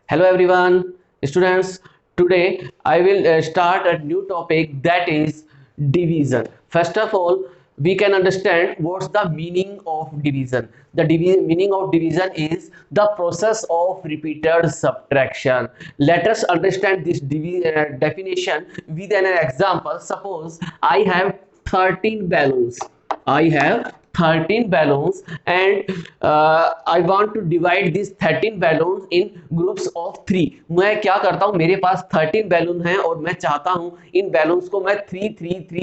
Hello everyone, students. Today I will start a new topic, that is division. First of all, we can understand what's the meaning of division. The meaning of division is the process of repeated subtraction. Let us understand this definition with an example. Suppose I have 13 balloons. I have 13 balloons and I want to divide these 13 balloons in groups of 3. मैं क्या करता हूं, मेरे पास 13 balloon हैं और मैं चाहता हूं इन बैलून्स को मैं 3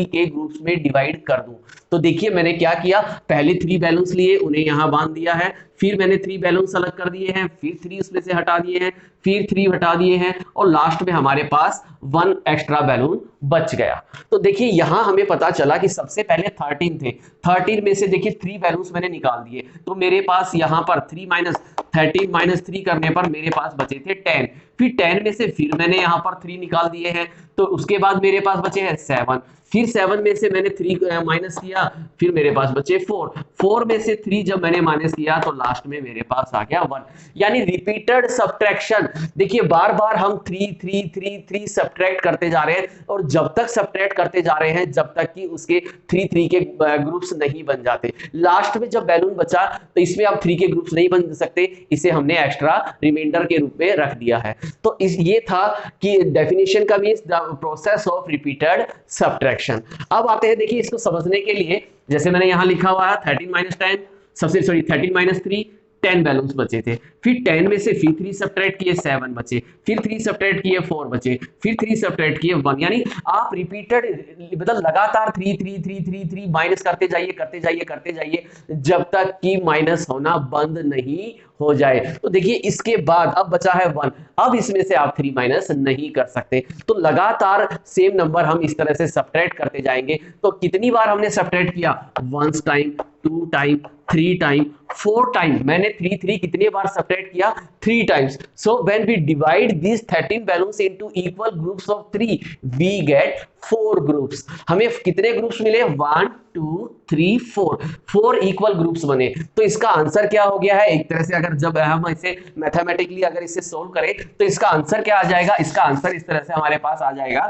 के ग्रुप्स में डिवाइड कर दूं। तो देखिए मैंने क्या किया, पहले 3 बैलून्स लिए, उन्हें यहां बांध दिया है, फिर मैंने 3 बैलून्स अलग कर दिए हैं, फिर 3 उसमें से हटा दिए हैं, फिर 3 हटा दिए हैं और लास्ट में हमारे पास 1 एक्स्ट्रा बैलून बच गया। तो देखिए यहां हमें पता चला कि सबसे पहले 13 थे, 13 में से देखिए 3 बैलून्स मैंने निकाल दिए, तो मेरे पास यहां पर 13 माइनस 3 करने पर मेरे पास बचे थे 10। फिर 10 में से फिर मैंने यहां पर 3 निकाल दिए हैं, तो उसके बाद मेरे पास बचे हैं 7। फिर 7 में से मैंने 3 माइनस किया, फिर मेरे पास बचे 4 में से 3 जब मैंने माइनस किया तो लास्ट में मेरे पास आ गया 1। यानी रिपीटेड सब्ट्रैक्शन। देखिए बार बार हम 3 सब्ट्रैक्ट करते जा रहे हैं और जब तक सब्ट्रैक्ट करते जा रहे हैं जब तक कि उसके 3 के ग्रुप्स नहीं बन जाते। लास्ट में जब बैलून बचा तो इसमें अब 3 के ग्रुप्स नहीं बन सकते, इसे हमने एक्स्ट्रा रिमाइंडर के रूप में रख दिया है। तो ये था कि डेफिनेशन का means the process of repeated subtraction. अब आते हैं, देखिए इसको समझने के लिए, जैसे मैंने यहां लिखा हुआ है 13 माइनस 10, सबसे सॉरी 13 माइनस 3, 10 बैलून्स बचे थे। फिर 10 में से फिर 3 सब्ट्रैक्ट किए 7 बचे, फिर 3 सब्ट्रैक्ट किए 4 बचे, फिर 3 सब्ट्रैक्ट किए 1। यानी आप रिपीटेड मतलब लगातार 3 माइनस करते जाइए जब तक कि माइनस होना बंद नहीं हो जाए। तो देखिए इसके बाद अब बचा है 1, अब इसमें से आप 3 माइनस नहीं कर सकते, तो लगातार सेम नंबर हम इस तरह से सब्ट्रैक्ट करते जाएंगे। तो कितनी बार हमने सब्ट्रैक्ट किया, 1 टाइम, 2 टाइम, 3 टाइम, 4 टाइम। मैंने 3 कितने बार सब्ट्रैक्ट किया, 3 times. So when we divide this 13 balloons into equal groups of 3 we get 4 groups. हमें कितने ग्रुप्स मिले, 1 2 3 4 इक्वल ग्रुप्स बने। तो इसका आंसर क्या हो गया है, एक तरह से अगर जब हम इसे मैथमेटिकली अगर इसे सोल्व करें तो इसका आंसर क्या आ जाएगा, इसका आंसर इस तरह से हमारे पास आ जाएगा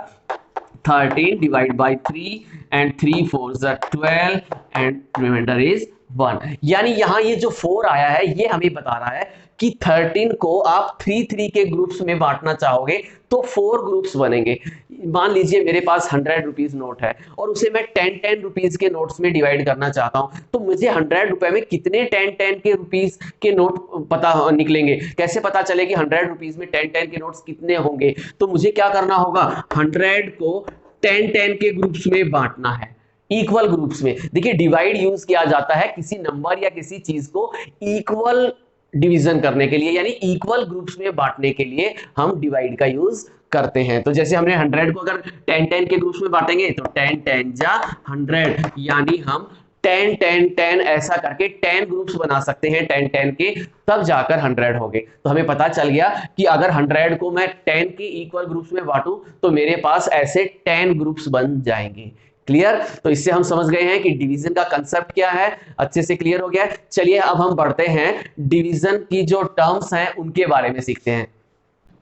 13 divided by 3 and 3 4s are 12 and remainder is 1। यानी यहां ये जो 4 आया है ये हमें बता रहा है कि 13 को आप 3 के ग्रुप्स में बांटना चाहोगे तो 4 ग्रुप्स बनेंगे। मान लीजिए मेरे पास 100 रुपीज नोट है और उसे मैं 10 रुपीज के नोट्स में डिवाइड करना चाहता हूं, तो मुझे 100 रुपए में कितने 10 के रुपीज के नोट पता निकलेंगे, कैसे पता चले कि 100 रुपीज में 10 के नोट्स कितने होंगे। तो मुझे क्या करना होगा, 100 को 10 के ग्रुप्स में बांटना है, इक्वल ग्रुप्स में। देखिए डिवाइड यूज किया जाता है किसी नंबर या किसी चीज को इक्वल डिवीजन करने के लिए, यानी इक्वल ग्रुप्स में बांटने के लिए हम डिवाइड का यूज करते हैं। तो जैसे हमने 100 को अगर 10 के ग्रुप्स में बांटेंगे तो 10 10 जा 100, यानी हम 10 10 10 ऐसा करके 10 ग्रुप्स बना सकते हैं 10 10 के, तब जाकर 100 हो गए। तो हमें पता चल गया कि अगर 100 को मैं 10 के इक्वल ग्रुप्स में बांटूं तो मेरे पास ऐसे 10 ग्रुप्स बन जाएंगे। क्लियर? तो इससे हम समझ गए हैं कि डिवीजन का कंसेप्ट क्या है, अच्छे से क्लियर हो गया। चलिए अब हम बढ़ते हैं, डिवीजन की जो टर्म्स हैं उनके बारे में सीखते हैं।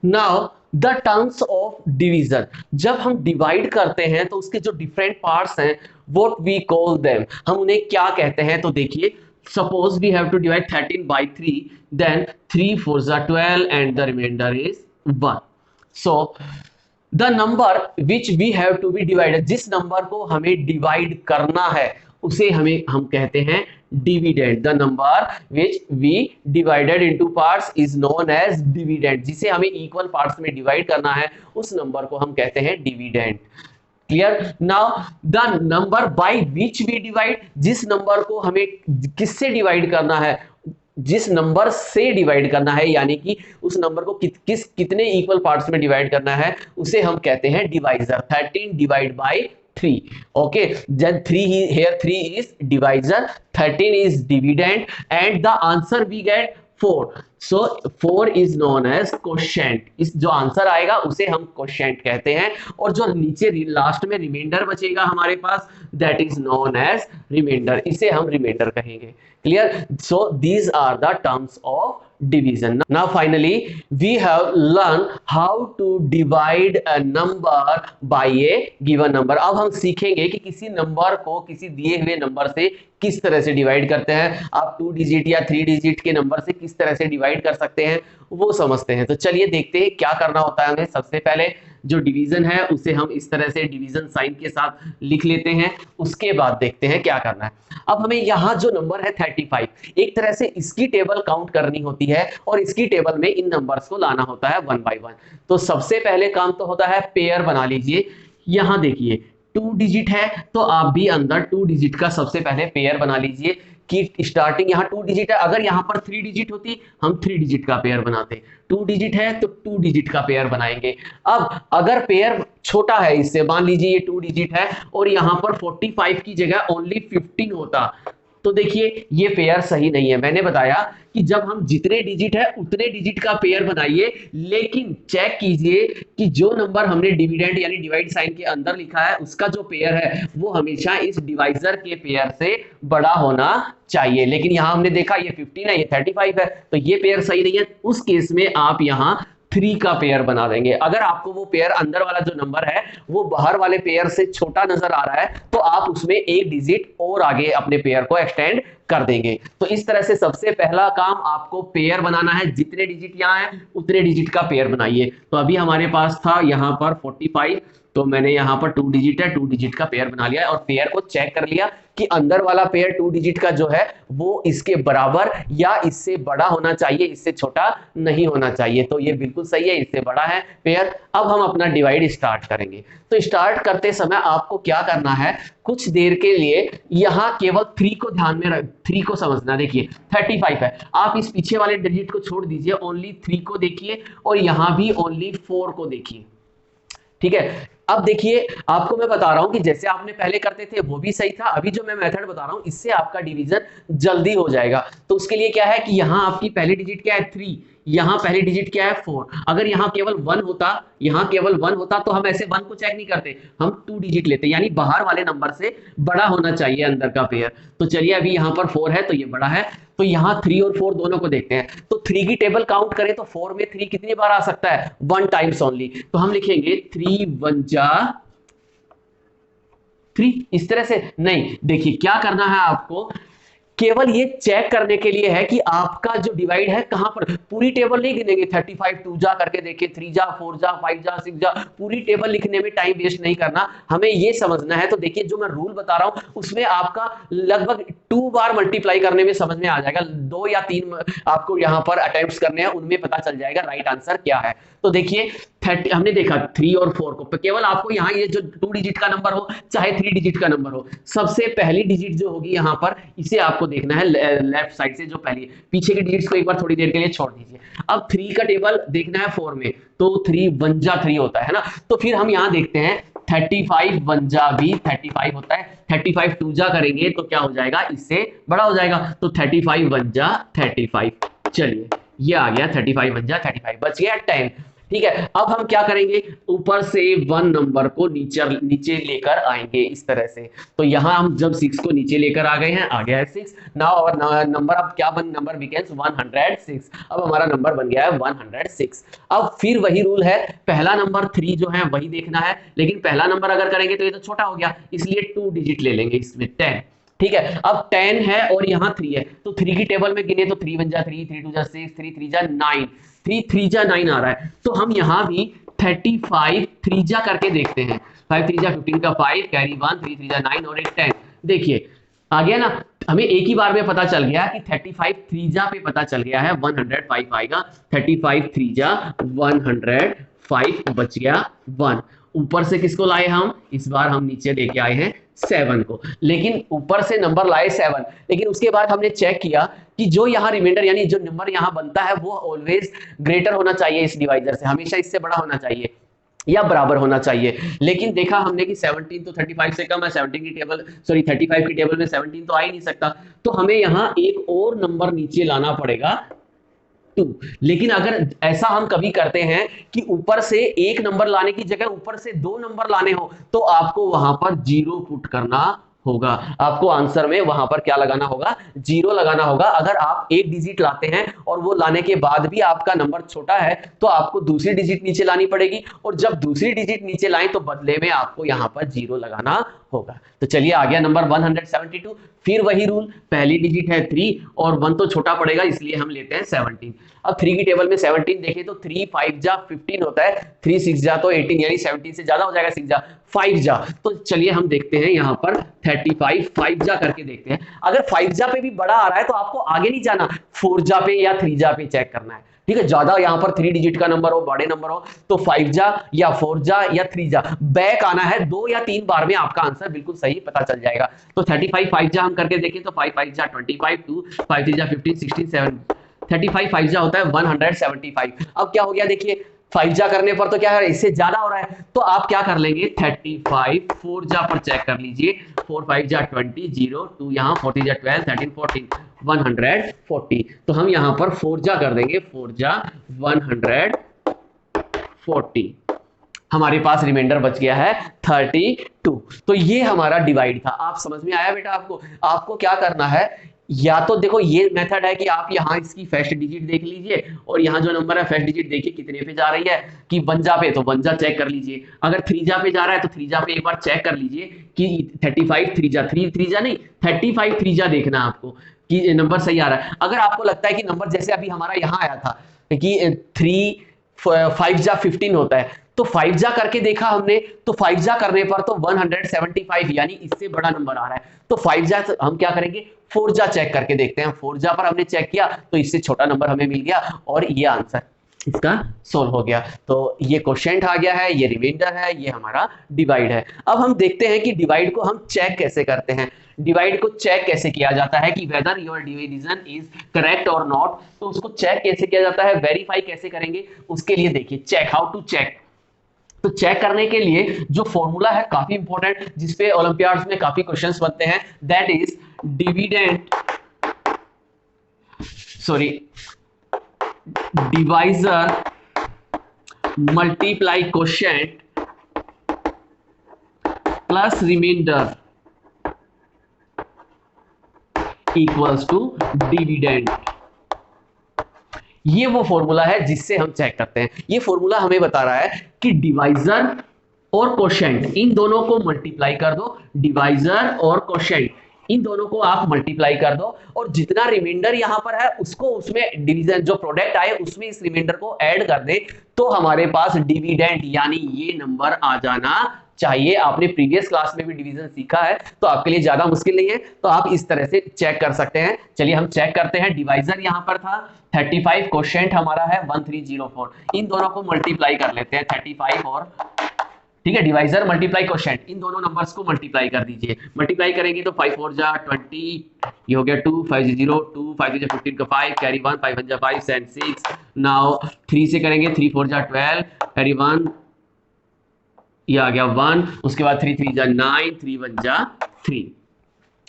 Now the terms of division, जब हम डिवाइड करते हैं तो उसके जो डिफरेंट पार्ट्स हैं व्हाट वी कॉल देम, हम उन्हें क्या कहते हैं। तो देखिए suppose we have to divide 13 by 3, then 3 4s are 12 and the remainder is 1। So the number which we have to be divided, जिस नंबर को हमें डिवाइड करना है उसे हम कहते हैं dividend. The number which we divided into parts is known as dividend. जिसे हमें इक्वल पार्ट्स में डिवाइड करना है उस नंबर को हम कहते हैं dividend. Clear? Now the number by which we divide, जिस नंबर को हमें किससे डिवाइड करना है, जिस नंबर से डिवाइड करना है, यानी कि उस नंबर को कितने इक्वल पार्ट्स में डिवाइड करना है उसे हम कहते हैं divisor. 13 divide by 3। Okay, then 3 is divisor, 13 is dividend and the answer we get 4। So 4 is known as quotient. इस जो आंसर आएगा उसे हम क्वोशिएंट कहते हैं, और जो नीचे लास्ट में रिमाइंडर बचेगा हमारे पास, that is known as reminder, इसे हम रिमाइंडर कहेंगे। Clear? So these are the terms of division. Now finally we have learned how to divide a number by a given number. अब हम सीखेंगे कि किसी नंबर को किसी दिए हुए नंबर से किस तरह से डिवाइड करते हैं। आप 2 डिजिट या 3 डिजिट के नंबर से किस तरह से डिवाइड कर सकते हैं वो समझते हैं। तो चलिए देखते हैं क्या करना होता है हमें। सबसे पहले जो डिवीजन है उसे हम इस तरह से डिवीजन साइन के साथ लिख लेते हैं, उसके बाद देखते हैं क्या करना है। अब हमें यहाँ जो नंबर है 35, एक तरह से इसकी टेबल काउंट करनी होती है और इसकी टेबल में इन नंबर्स को लाना होता है 1 बाय 1। तो सबसे पहले काम तो होता है पेयर बना लीजिए। यहाँ देखिए 2 डिजिट है तो आप भी अंदर 2 डिजिट का सबसे पहले पेयर बना लीजिए कि स्टार्टिंग यहाँ 2 डिजिट है, अगर यहाँ पर 3 डिजिट होती हम 3 डिजिट का पेयर बनाते। 2 डिजिट है तो 2 डिजिट का पेयर बनाएंगे। अब अगर पेयर छोटा है इससे, मान लीजिए ये 2 डिजिट है और यहाँ पर 45 की जगह ओनली 15 होता, तो देखिए ये पेयर सही नहीं है। मैंने बताया कि जब हम जितने डिजिट है उतने डिजिट का पेयर बनाइए, लेकिन चेक कीजिए कि जो नंबर हमने डिविडेंड यानी डिवाइड साइन के अंदर लिखा है उसका जो पेयर है वो हमेशा इस डिवाइजर के पेयर से बड़ा होना चाहिए। लेकिन यहां हमने देखा ये 15 है, ये 35 है, तो ये पेयर सही नहीं है। उस केस में आप यहां 3 का पेयर बना देंगे। अगर आपको वो पेयर अंदर वाला जो नंबर है वो बाहर वाले पेयर से छोटा नजर आ रहा है तो आप उसमें एक डिजिट और आगे अपने पेयर को एक्सटेंड कर देंगे। तो इस तरह से सबसे पहला काम आपको पेयर बनाना है, जितने डिजिट यहाँ है उतने डिजिट का पेयर बनाइए। तो अभी हमारे पास था यहाँ पर 45, तो मैंने यहाँ पर 2 डिजिट है, 2 डिजिट का पेयर बना लिया और पेयर को चेक कर लिया कि अंदर वाला पेयर 2 डिजिट का जो है वो इसके बराबर या इससे बड़ा होना चाहिए, इससे छोटा नहीं होना चाहिए। तो ये बिल्कुल सही है, इससे बड़ा है पेयर। अब हम अपना डिवाइड स्टार्ट करेंगे। तो स्टार्ट करते समय आपको क्या करना है, कुछ देर के लिए यहाँ केवल 3 को ध्यान में रख, 3 को समझना। देखिए 35 है, आप इस पीछे वाले डिजिट को छोड़ दीजिए, ओनली 3 को देखिए और यहाँ भी ओनली 4 को देखिए। ठीक है, अब देखिए आपको मैं बता रहा हूं कि जैसे आपने पहले करते थे वो भी सही था, अभी जो मैं मेथड बता रहा हूं इससे आपका डिवीजन जल्दी हो जाएगा। तो उसके लिए क्या है कि यहां आपकी पहली डिजिट क्या है 3, यहां पहली डिजिट क्या है 4। अगर यहां केवल 1 होता, यहां केवल 1 होता तो हम ऐसे 1 को चेक नहीं करते, हम 2 डिजिट लेते, यानी बाहर वाले नंबर से बड़ा होना चाहिए अंदर का पेयर। तो चलिए अभी यहां पर 4 है तो ये बड़ा है, तो यहाँ 3 और 4 दोनों को देखते हैं। तो 3 की टेबल काउंट करें तो 4 में 3 कितनी बार आ सकता है, 1 टाइम्स ओनली। तो हम लिखेंगे 3 1 जा 3, इस तरह से नहीं। देखिए क्या करना है आपको, केवल ये चेक करने के लिए है कि आपका जो डिवाइड है कहां पर, पूरी टेबल नहीं गिनेंगे। 35 2 जा करके देखिए, 3 जा 4 जा 5 जा 6 जा, पूरी टेबल लिखने में टाइम वेस्ट नहीं करना, हमें ये समझना है। तो देखिए जो मैं रूल बता रहा हूं उसमें आपका लगभग 2 बार मल्टीप्लाई करने में समझ में आ जाएगा, 2 या 3 आपको यहां पर अटेम्प्ट्स करने हैं, उनमें पता चल जाएगा राइट आंसर क्या है। तो देखिए 30 हमने देखा 3 और 4 को, केवल आपको यहाँ ये जो 2 डिजिट का नंबर हो चाहे 3 डिजिट का नंबर हो, सबसे पहली डिजिट जो होगी यहाँ पर इसे आपको देखना है लेफ्ट साइड से, जो पहली, पीछे के डिजिट्स को एक बार थोड़ी देर के लिए छोड़ दीजिए। अब 3 का टेबल देखना है 4 में, तो 3 1 जा 3 होता है ना। तो फिर हम यहाँ देखते हैं 35 1 जा भी 35 होता है, 35 2 जा करेंगे तो क्या हो जाएगा, इससे बड़ा हो जाएगा। तो 35 1 जा 35, चलिए ये आ गया 35 1 जा 35, बच गया 10। ठीक है, अब हम क्या करेंगे, ऊपर से 1 नंबर को नीचे लेकर आएंगे इस तरह से। तो यहां हम जब 6 को नीचे लेकर आ गए हैं, आ गया है 6। नाउ आवर नंबर, अब क्या बन, नंबर बिकम्स 106। अब हमारा नंबर बन गया है 106। अब फिर वही रूल है, पहला नंबर 3 जो है वही देखना है, लेकिन पहला नंबर अगर करेंगे तो ये तो छोटा हो गया, इसलिए 2 डिजिट ले लेंगे इसमें 10। ठीक है, अब 10 है और यहाँ 3 है, तो 3 की टेबल में गिने तो 3 1 जा 3, 3 2 जा 6, 3 3 जा 9, 3 3 जा 9 आ रहा है। तो हम यहाँ भी 35 3 जा करके देखते हैं, 5 3 जा 15 का 5 कैरी 1, 3 3 जा 9 और एक 10। देखिए आ गया ना, हमें एक ही बार में पता चल गया कि 35 3 जा पे पता चल गया है 105 आएगा। 35 3 जा 105, बच गया 1। ऊपर से किसको लाए हम, इस बार हम नीचे लेके आए हैं 7 को, लेकिन ऊपर से नंबर लाए 7, लेकिन उसके बाद हमने चेक किया कि जो यहाँ रिमाइंडर यानी जो नंबर यहाँ बनता है वो ऑलवेज ग्रेटर होना चाहिए इस डिवाइजर से, हमेशा इससे बड़ा होना चाहिए या बराबर होना चाहिए। लेकिन देखा हमने कि 17 तो 35 से कम है, 17 की टेबल, सॉरी 35 की टेबल में 17 तो आ ही नहीं सकता, तो हमें यहाँ एक और नंबर नीचे लाना पड़ेगा 2। लेकिन अगर ऐसा हम कभी करते हैं कि ऊपर से एक नंबर लाने की जगह ऊपर से 2 नंबर लाने हो, तो आपको वहां पर 0 पुट करना होगा। आपको आंसर में वहां पर क्या लगाना होगा, 0 लगाना होगा। अगर आप एक डिजिट लाते हैं और वो लाने के बाद भी आपका नंबर छोटा है, तो आपको दूसरी डिजिट नीचे लानी पड़ेगी, और जब दूसरी डिजिट नीचे लाएं तो बदले में आपको यहां पर 0 लगाना होगा। तो चलिए आ गया नंबर 172। फिर वही रूल, पहली डिजिट है 3 और 1 तो छोटा पड़ेगा, इसलिए हम लेते हैं 17। अब 3 की टेबल में 17 देखें तो 3 5 जा 15 होता है, 3 6 जा तो 18, यानी 17 से ज्यादा हो जाएगा, 6 जा 5 जा। तो चलिए हम देखते हैं यहां पर 35 5 जा करके देखते हैं। अगर 5 जा पे भी बड़ा आ रहा है तो आपको आगे नहीं जाना, 4 जा पे या 3 जा पे चेक करना है। ठीक है, ज्यादा यहां पर 3 डिजिट का नंबर हो, बड़े नंबर हो, तो 5 जा या 4 जा या 3 जा बैक आना है। 2 या 3 बार में आपका आंसर बिल्कुल सही पता चल जाएगा। तो 35 5 जा हम करके देखें तो 5 5 जा 25, 2 5 3 जा 15, 16 7, 35 5 जा होता है 175। अब क्या हो गया देखिए, 5 जा करने पर तो क्या है, इससे ज्यादा हो रहा है, तो आप क्या कर लेंगे, 35 4 जा पर चेक कर लीजिए, 4 5 जा 20, 0 2 यहाँ 4 3 जा 12 13 14 140। तो हम यहां पर 4 जा कर देंगे, 4 जा 140। हमारे पास रिमाइंडर बच गया है 32। तो ये हमारा डिवाइड था। आप समझ में आया बेटा आपको? आपको क्या करना है, या तो देखो ये मेथड है कि आप यहाँ इसकी फर्स्ट डिजिट देख लीजिए, और यहाँ जो नंबर है फर्स्ट डिजिट देखिए कितने पे जा रही है, कि 1 जा पे तो 1 जा चेक कर लीजिए। अगर 3 जा पे जा रहा है तो 3 जा पे एक बार चेक कर लीजिए कि 35 3 जा 3 जा नहीं 35 3 जा देखना है आपको कि नंबर सही आ रहा है। अगर आपको लगता है कि नंबर जैसे अभी हमारा यहाँ आया था कि 5 जा 15 होता है, तो 5 जा करके देखा हमने, तो 5 जा करने पर तो 175 यानी इससे बड़ा नंबर आ रहा है। तो 5 जा हम क्या करेंगे, 4 जा चेक करके देखते हैं। 4 जा पर हमने चेक किया तो इससे छोटा नंबर हमें मिल गया, और ये आंसर इसका सोल्व हो गया। तो ये क्वोशिएंट आ गया है, ये रिमाइंडर है, ये हमारा डिवाइड है। अब हम देखते हैं कि डिवाइड को हम चेक कैसे करते हैं। डिवाइड को चेक कैसे किया जाता है कि whether your division is correct और नॉट, तो उसको चेक कैसे किया जाता है, वेरीफाई कैसे करेंगे, उसके लिए देखिए चेक, हाउ टू चेक। तो चेक करने के लिए जो फॉर्मूला है काफी इंपॉर्टेंट, जिसपे ओलंपियाड्स में काफी क्वेश्चंस बनते हैं, that is divisor multiply quotient plus remainder equals to dividend. ये वो फॉर्मूला है जिससे हम चेक करते हैं। ये फॉर्मूला हमें बता रहा है कि डिवाइजर और क्वोशिएंट इन दोनों को मल्टीप्लाई कर दो, डिवाइजर और क्वोशिएंट इन दोनों को आप मल्टीप्लाई कर दो, और जितना रिमाइंडर यहां पर है उसको उसमें डिवीजन जो प्रोडक्ट आए उसमें इस रिमाइंडर को ऐड कर दे, तो हमारे पास डिविडेंड यानी ये नंबर आ जाना चाहिए। आपने प्रीवियस क्लास में भी डिवीजन सीखा है, तो आपके लिए ज्यादा मुश्किल नहीं है, तो आप इस तरह से चेक कर सकते हैं। चलिए हम चेक करते हैं। डिवाइजर यहां पर था 35, क्वोशिएंट हमारा है 1304, इन दोनों को मल्टीप्लाई कर लेते हैं 35 और, ठीक है, डिवाइजर मल्टीप्लाई क्वोशिएंट, इन दोनों नंबर्स को मल्टीप्लाई कर दीजिए। मल्टीप्लाई करेंगे तो 5 4 जा 20, ये हो गया 2 5 0 2 5 3 जा 15 का 5 कैरी 1 5 1 जा 5 7 6। नाउ 3 से करेंगे, 3 4 जा 12 कैरी 1, ये आ गया 1, उसके बाद 3 3 जा 9 3 1 जा 3।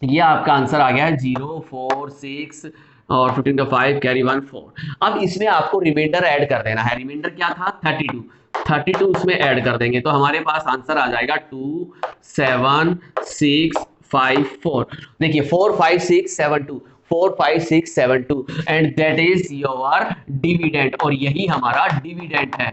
ये आपका आंसर आ गया है 0 4 6 और 15 का 5 कैरी 1 4। अब इसमें आपको रिमाइंडर ऐड कर देना है। रिमाइंडर क्या था, 32 उसमें ऐड कर देंगे तो हमारे पास आंसर आ जाएगा 2 7 6 5 4। देखिए 4 5 6 7 2, 4 5 6 7 2, and that is your dividend, और यही हमारा डिविडेंड है।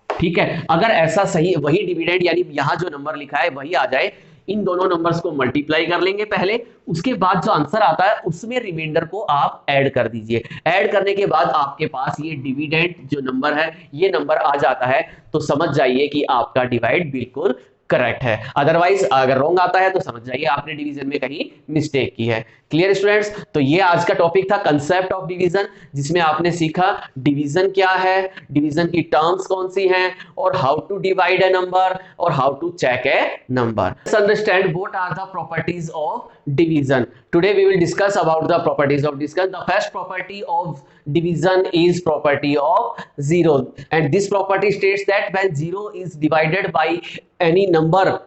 ठीक है, अगर ऐसा सही वही डिविडेंड यानी यहां जो नंबर लिखा है वही आ जाए, इन दोनों नंबर्स को मल्टीप्लाई कर लेंगे पहले, उसके बाद जो आंसर आता है उसमें रिमाइंडर को आप ऐड कर दीजिए। ऐड करने के बाद आपके पास ये डिविडेंड जो नंबर है ये नंबर आ जाता है, तो समझ जाइए कि आपका डिवाइड बिल्कुल करेक्ट है। अदरवाइज अगर रॉन्ग आता है तो समझ जाइए आपने डिवीजन में कहीं मिस्टेक की है। Clear students? तो ये आज का टॉपिक था कंसेप्ट ऑफ डिवीजन, जिसमें आपने सीखा डिवीजन क्या है, डिवीजन की टर्म्स कौन सी हैं, और how to divide a number, और how to check a number. Let's understand what are the properties of division. Today we will discuss about the properties of division. The first property of division is property of zero, and this property states that when zero is divided by any number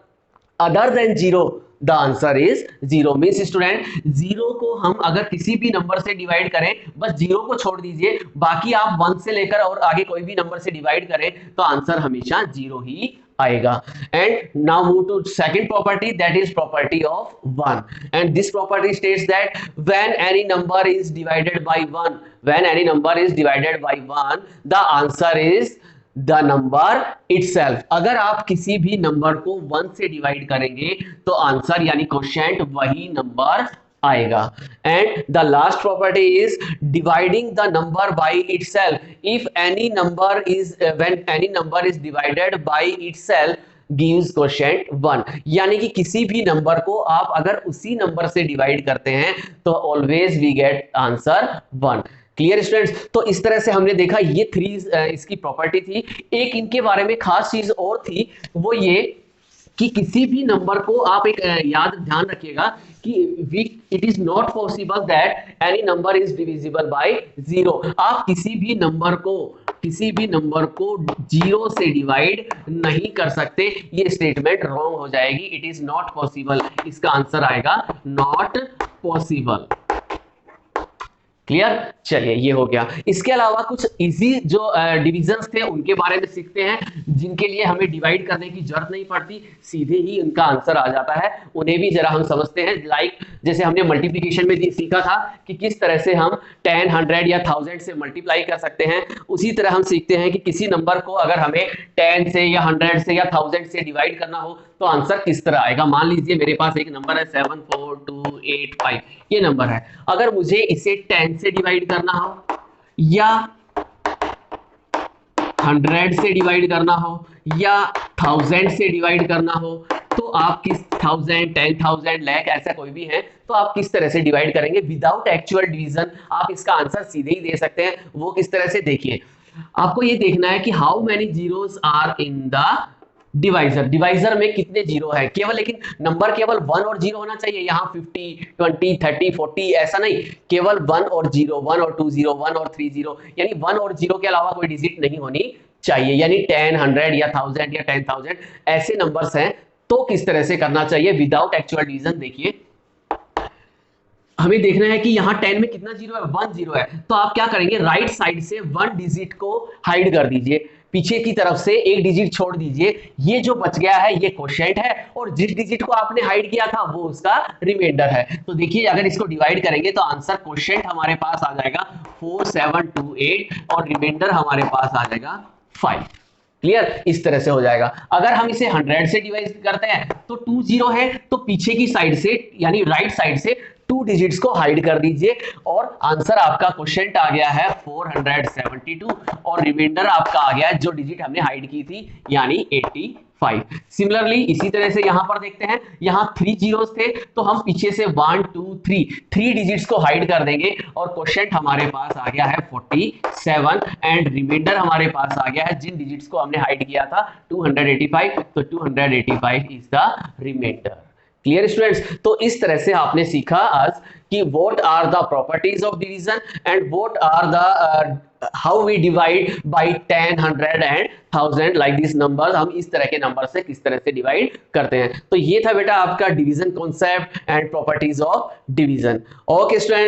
other than zero, the answer is 0। Means student 0 को हम अगर किसी भी number से divide करें, बस 0 को छोड़ दीजिए, बाकी आप 1 से लेकर और आगे कोई भी नंबर से डिवाइड करें तो आंसर हमेशा 0 ही आएगा। And now move to second property, that is property of 1। And this property states that when any number is divided by 1, when any number is divided by 1 the answer is the number itself. अगर आप किसी भी number को 1 से divide करेंगे तो answer यानी quotient वही नंबर आएगा। And the last property is dividing the number by itself. If any number is when any number is divided by itself gives quotient 1। यानी कि किसी भी नंबर को आप अगर उसी नंबर से डिवाइड करते हैं तो always we get answer 1। Clear students? तो इस तरह से हमने देखा ये 3 इसकी प्रॉपर्टी थी। एक इनके बारे में खास चीज और थी, वो ये कि किसी भी नंबर को आप एक ध्यान रखिएगा कि it is not possible that any number is divisible by 0। आप किसी भी नंबर को 0 से डिवाइड नहीं कर सकते, ये स्टेटमेंट रॉन्ग हो जाएगी। इट इज नॉट पॉसिबल, इसका आंसर आएगा नॉट पॉसिबल। क्लियर? चलिए ये हो गया। इसके अलावा कुछ इजी जो डिविजन्स थे उनके बारे में सीखते हैं, जिनके लिए हमें डिवाइड करने की जरूरत नहीं पड़ती, सीधे ही उनका आंसर आ जाता है। उन्हें भी जरा हम समझते हैं। लाइक जैसे हमने मल्टीप्लिकेशन में सीखा था कि किस तरह से हम 10, 100 या 1000 से मल्टीप्लाई कर सकते हैं, उसी तरह हम सीखते हैं कि किसी नंबर को अगर हमें 10 से या 100 से या 1000 से डिवाइड करना हो तो आंसर किस तरह आएगा। मान लीजिए मेरे पास एक नंबर है 74285, ये नंबर है। अगर मुझे इसे 10 से डिवाइड करना हो या 100 से डिवाइड करना हो या 1000 से डिवाइड करना हो, तो आप किस 1000, 10,000, लाख ऐसा कोई भी है तो आप किस तरह से डिवाइड करेंगे विदाउट एक्चुअल डिवीजन। आप इसका आंसर सीधे ही दे सकते हैं। वो किस तरह से, देखिए आपको ये देखना है कि how many zeros are in the divisor. Divisor में कितने जीरो है, केवल लेकिन नंबर केवल 1 और 0 होना चाहिए। यहाँ 50, 20, 30, 40 ऐसा नहीं, केवल 1 और 0, 1 और 2 0, 1 और 3 0, यानी 1 और 0 के अलावा कोई डिजिट नहीं होनी चाहिए। यानी 10, 100 या 1000 या 10,000 ऐसे नंबर्स हैं तो किस तरह से करना चाहिए विदाउट एक्चुअल डिवीजन। देखिए हमें देखना है कि यहाँ 10 में कितना जीरो है, 1 0 है। तो आप क्या करेंगे, राइट साइड से 1 डिजिट को हाइड कर दीजिए, पीछे की तरफ से एक डिजिट छोड़ दीजिए। ये जो बच गया है ये क्वोशिएंट है और जिस डिजिट को आपने हाइड किया था वो उसका रिमाइंडर है। तो देखिए अगर इसको डिवाइड करेंगे तो आंसर क्वोशिएंट हमारे पास आ जाएगा 4728 और रिमाइंडर हमारे पास आ जाएगा 5। क्लियर? इस तरह से हो जाएगा। अगर हम इसे 100 से डिवाइड करते हैं तो 2 0 है, तो पीछे की साइड से यानी राइट साइड से 2 डिजिट्स को हाइड कर दीजिए और आंसर आपका क्वोशिएंट आ गया है 472 और रिमाइंडर आपका आ गया है जो डिजिट हमने हाइड की थी यानी 85। सिमिलरली इसी तरह से यहां पर देखते हैं, यहां 3 जीरोस थे तो हम पीछे से 1 2 3 डिजिट्स को हाइड कर देंगे और क्वोशिएंट हमारे पास आ गया है 47 एंड रिमाइंडर हमारे पास आ गया है जिन डिजिट्स को हमने हाइड किया था 285, तो 285 is the remainder. Clear students? तो इस तरह से आपने सीखा आज कि what are the properties of division and what are the how we divide by 10, 100 एंड 1000 लाइक दिस नंबर्स। हम इस तरह के नंबर से किस तरह से डिवाइड करते हैं। तो ये था बेटा आपका division concept and properties of division. Okay student.